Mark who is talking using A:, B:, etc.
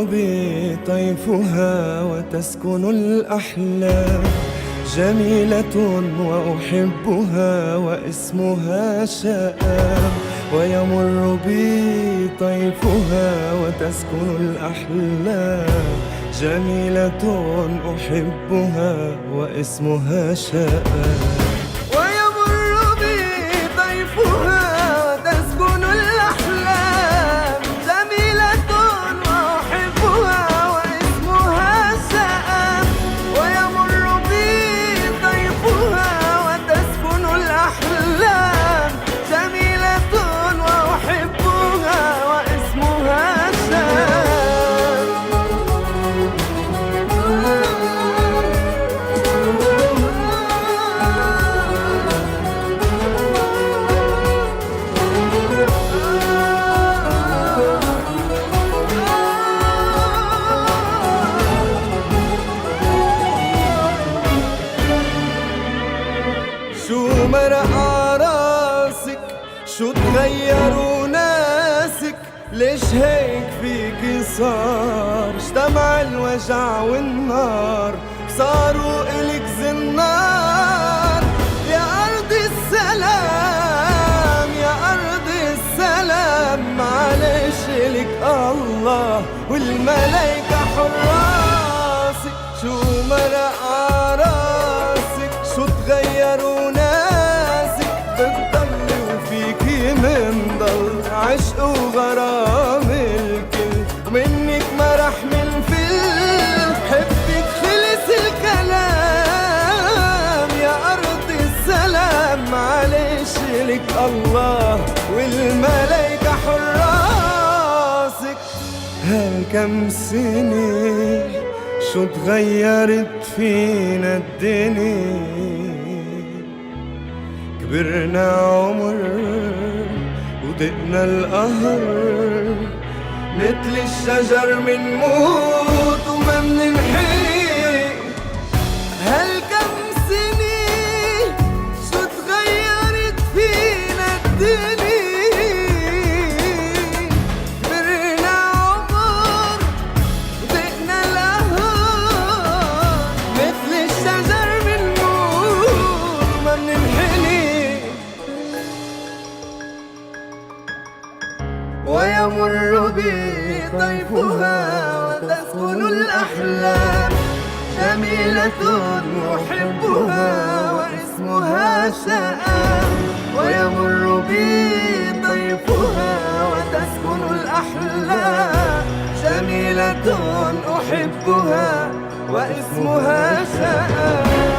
A: بي طيفها وتسكن الأحلام، جميلة وأحبها واسمها شآم. ويمر بي طيفها وتسكن الأحلام، جميلة أحبها واسمها شآم. ويمر بي طيفها وتسكن الأحلام، جميلة وأحبها واسمها شآم. ويمر بي طيفها وتسكن الأحلام، جميلة وأحبها واسمها شآم. شو مرقع راسك، شو تغيروا ناسك، ليش هيك فيكي صار؟ اجتمع الوجع والنار، صاروا إلك زنار. يا أرض السلام، يا أرض السلام، معلش إلك الله والملايكة حراسك. شو مرقع راسك، شو تغيروا ناسك، بتضلي وفيكي منضل عشق وغرام الكل، ومنك ما رح منفل، حبك خلص الكلام. يا أرض السلام، معلش لك الله والملايكة حراسك. هالكم سنة شو تغيرت فينا الدنيا، كبرنا عمر ودقنا القهر، مثل الشجر منموت وما مننحي. هالكم سنة شو تغيرت فينا الدنيا، كبرنا عمر ودقنا القهر، مثل الشجر منموت وما مننحني. ويمر بي طيفها وتسكن الأحلام، جميلة أحبها واسمها شآم. ويمر بي طيفها وتسكن الأحلام، جميلة أحبها واسمها شآم.